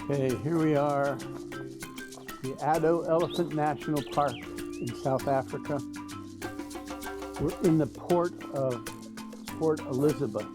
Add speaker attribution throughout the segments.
Speaker 1: Okay, here we are, the Addo Elephant National Park in South Africa. We're in the port of Port Elizabeth.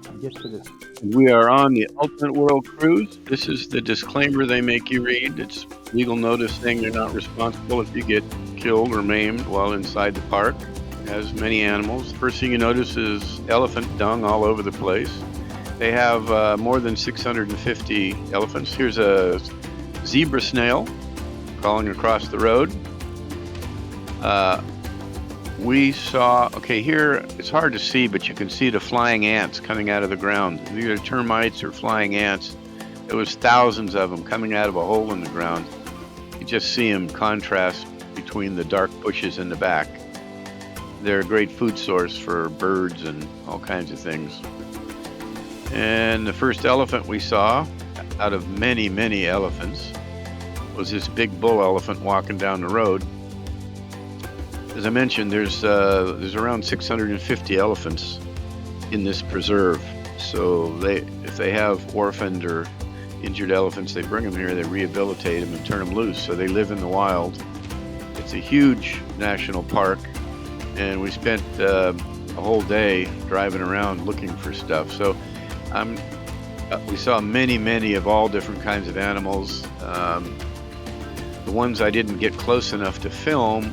Speaker 1: I'll get to this.
Speaker 2: We are on the Ultimate World Cruise. This is the disclaimer they make you read. It's legal notice saying they're not responsible if you get killed or maimed while inside the park. It has many animals. First thing you notice is elephant dung all over the place. They have more than 650 elephants. Here's a zebra snail crawling across the road. We saw, okay, here it's hard to see, but you can see the flying ants coming out of the ground. Either termites or flying ants. There was thousands of them coming out of a hole in the ground. You just see them contrast between the dark bushes in the back. They're a great food source for birds and all kinds of things. And the first elephant we saw, out of many, many elephants, was this big bull elephant walking down the road. As I mentioned, there's around 650 elephants in this preserve. So if they have orphaned or injured elephants, they bring them here, they rehabilitate them and turn them loose. So they live in the wild. It's a huge national park, and we spent a whole day driving around looking for stuff. So we saw many of all different kinds of animals. The ones I didn't get close enough to film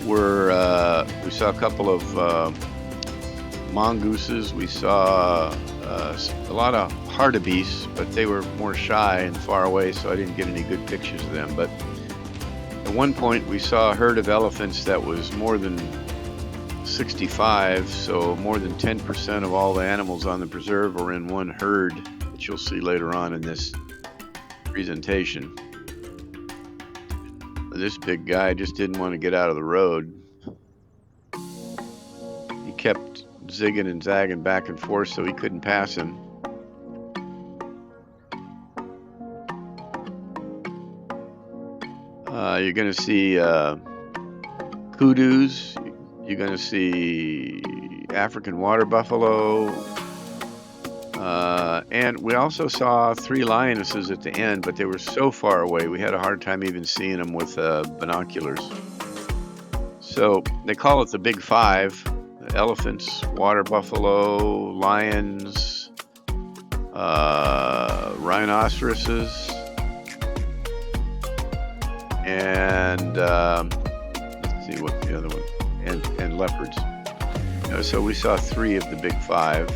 Speaker 2: were, we saw a couple of mongooses. We saw a lot of hartebeests, but they were more shy and far away, so I didn't get any good pictures of them. But at one point we saw a herd of elephants that was more than 65, so more than 10% of all the animals on the preserve are in one herd, which you'll see later on in this presentation. This big guy just didn't want to get out of the road. He kept zigging and zagging back and forth so he couldn't pass him. You're going to see kudus. You're going to see African water buffalo. And we also saw 3 lionesses at the end, but they were so far away we had a hard time even seeing them with binoculars. So they call it the Big Five: elephants, water buffalo, lions, rhinoceroses, and let's see what the other one, and leopards. So we saw 3 of the Big Five.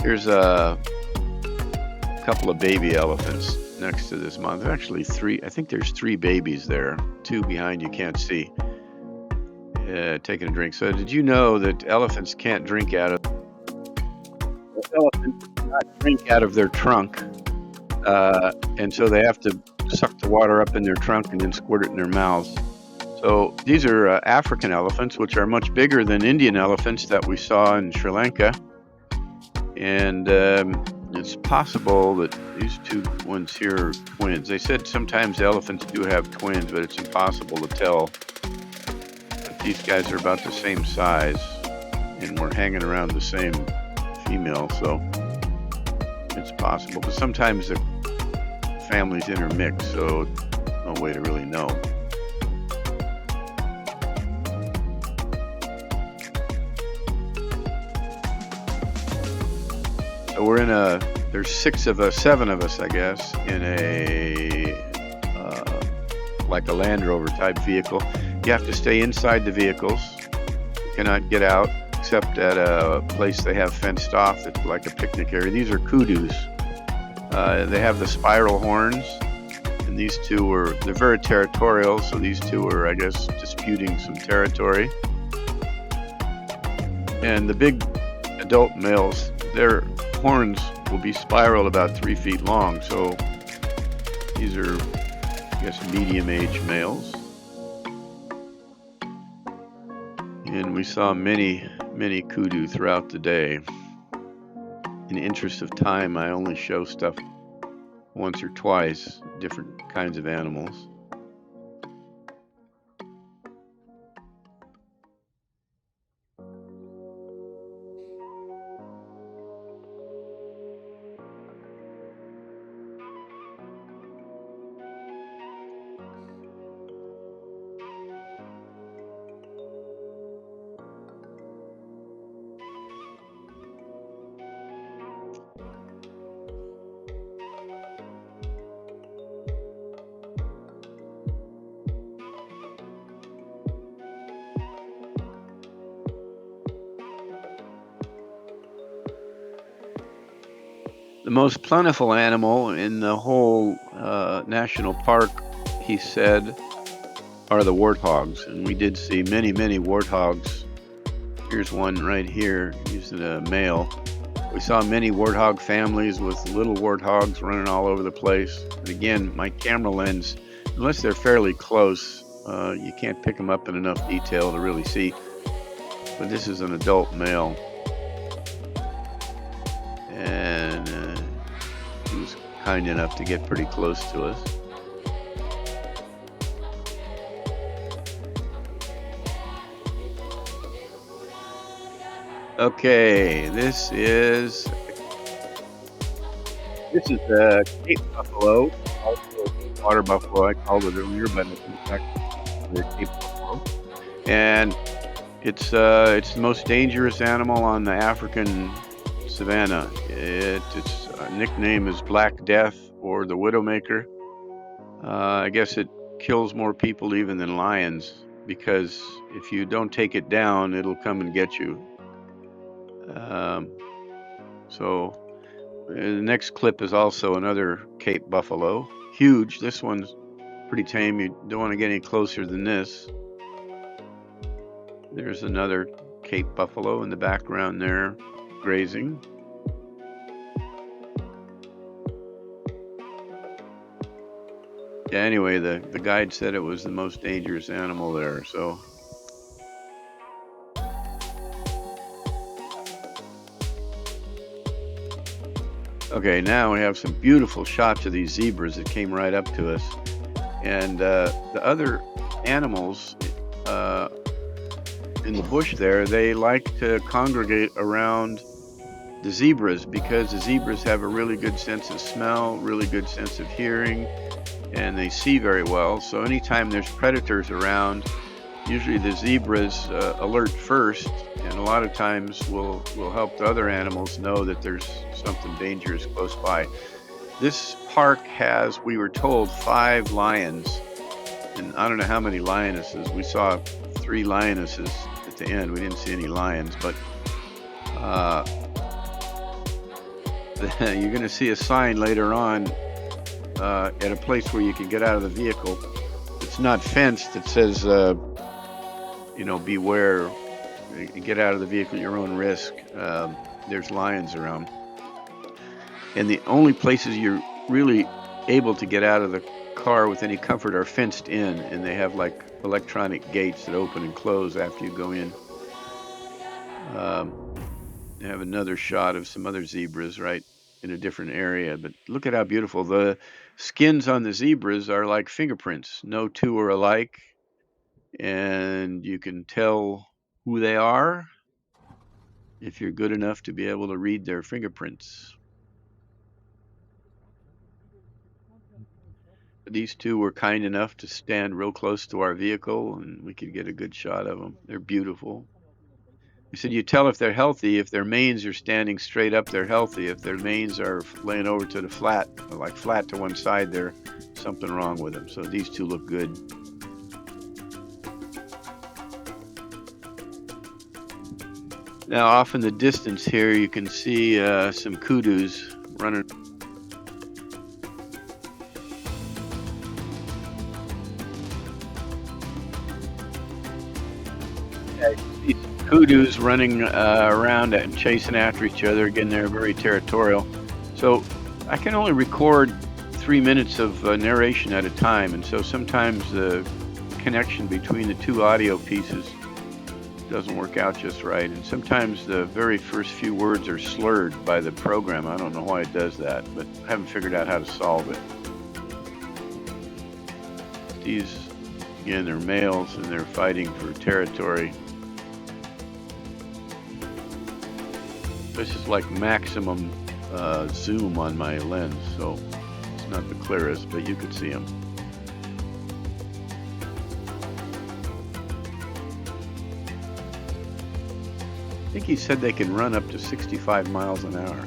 Speaker 2: Here's a couple of baby elephants next to this mound. There are actually 3. I think there's 3 babies there. 2 behind you can't see. Taking a drink. So did you know that elephants can't drink out of? Elephants cannot drink out of their trunk, and so they have to suck the water up in their trunk and then squirt it in their mouths. So these are African elephants, which are much bigger than Indian elephants that we saw in Sri Lanka. And it's possible that these 2 ones here are twins. They said sometimes elephants do have twins, but it's impossible to tell. But these guys are about the same size, and we're hanging around the same female, so it's possible. But sometimes the families intermix, so no way to really know. So we're in there's 7 of us, I guess, in like a Land Rover type vehicle. You have to stay inside the vehicles. You cannot get out except at a place they have fenced off that's like a picnic area. These are kudus. They have the spiral horns, and these 2 they're very territorial, so these 2 are, I guess, disputing some territory. And the big adult males, their horns will be spiral about 3 feet long, so these are, I guess, medium-aged males. And we saw many kudu throughout the day. In the interest of time, I only show stuff once or twice, different kinds of animals. The most plentiful animal in the whole national park, he said, are the warthogs. And we did see many, many warthogs. Here's one right here. He's a male. We saw many warthog families with little warthogs running all over the place. And again, my camera lens, unless they're fairly close, you can't pick them up in enough detail to really see. But this is an adult male. And he was kind enough to get pretty close to us. Okay, this is a Cape buffalo, also water buffalo. I called it earlier, but it's in fact the Cape buffalo, and it's the most dangerous animal on the African savanna. Its nickname is Black Death or the Widowmaker. I guess it kills more people even than lions, because if you don't take it down, it'll come and get you. So the next clip is also another Cape buffalo. Huge. This one's pretty tame. You don't want to get any closer than this. There's another Cape buffalo in the background there, grazing. Yeah, anyway, the guide said it was the most dangerous animal there, so. Okay, now we have some beautiful shots of these zebras that came right up to us. And the other animals in the bush there, they like to congregate around the zebras because the zebras have a really good sense of smell, really good sense of hearing, and they see very well. So anytime there's predators around, usually the zebras alert first, and a lot of times will help the other animals know that there's something dangerous close by. This park has, we were told, 5 lions, and I don't know how many lionesses. We saw 3 lionesses at the end. We didn't see any lions, but you're going to see a sign later on at a place where you can get out of the vehicle. It's not fenced. It says, beware, get out of the vehicle at your own risk. There's lions around. And the only places you're really able to get out of the car with any comfort are fenced in, and they have like electronic gates that open and close after you go in. They have another shot of some other zebras right in a different area, but look at how beautiful. The skins on the zebras are like fingerprints. No two are alike, and you can tell who they are if you're good enough to be able to read their fingerprints. These two were kind enough to stand real close to our vehicle, and we could get a good shot of them. They're beautiful. He said you tell if they're healthy. If their manes are standing straight up, they're healthy. If their manes are laying over to the flat, like flat to one side, there's something wrong with them. So these two look good. Now off in the distance here, you can see some kudus running. Kudus running around and chasing after each other. Again, they're very territorial. So I can only record 3 minutes of narration at a time, and so sometimes the connection between the 2 audio pieces doesn't work out just right, and sometimes the very first few words are slurred by the program. I don't know why it does that, but I haven't figured out how to solve it. These, again, they're males and they're fighting for territory. This is like maximum zoom on my lens, so it's not the clearest, but you could see them. I think he said they can run up to 65 miles an hour.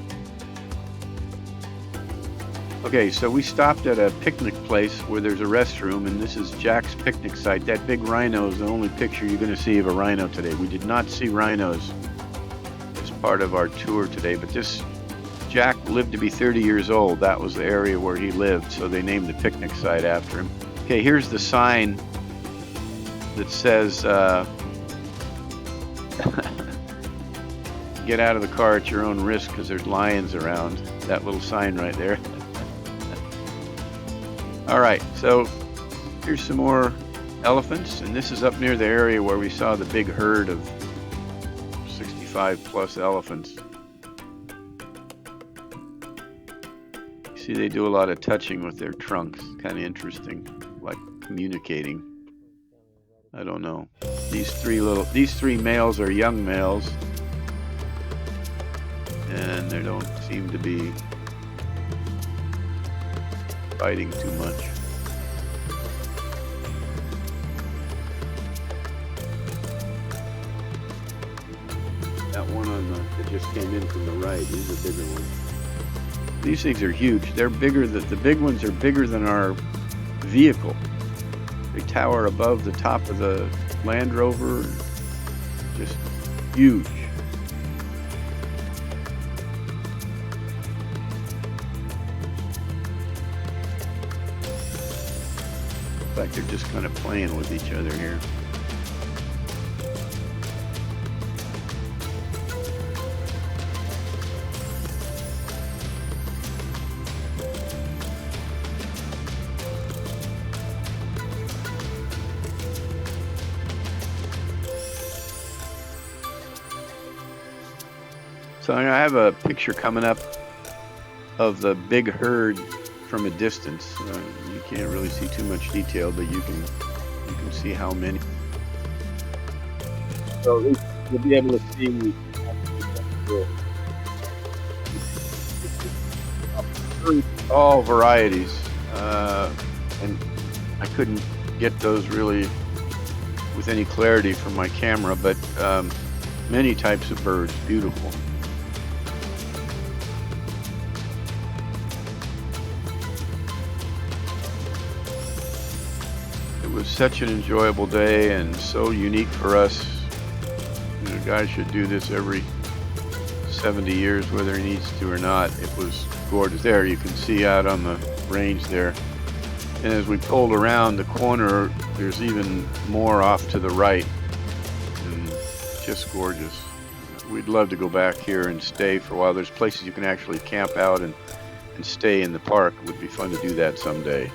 Speaker 2: Okay, so we stopped at a picnic place where there's a restroom, and this is Jack's picnic site. That big rhino is the only picture you're going to see of a rhino today. We did not see rhinos as part of our tour today, but this Jack lived to be 30 years old. That was the area where he lived, so they named the picnic site after him. Okay, here's the sign that says, get out of the car at your own risk because there's lions around. That little sign right there. All right, so here's some more elephants, and this is up near the area where we saw the big herd of 65 plus elephants. See, they do a lot of touching with their trunks. Kind of interesting, like communicating. I don't know. These three males are young males, and they don't seem to be fighting too much. That one that just came in from the right, these are bigger ones. These things are huge. They're bigger the big ones are bigger than our vehicle. They tower above the top of the Land Rover. Just huge. Looks like they're just kind of playing with each other here. So I have a picture coming up of the big herd from a distance. You can't really see too much detail, but you can see how many. So you'll be able to see all varieties, and I couldn't get those really with any clarity from my camera, but many types of birds, beautiful. It was such an enjoyable day and so unique for us. You know, guys should do this every 70 years, whether he needs to or not. It was gorgeous. There you can see out on the range there. And as we pulled around the corner, there's even more off to the right. And just gorgeous. We'd love to go back here and stay for a while. There's places you can actually camp out and stay in the park. It would be fun to do that someday.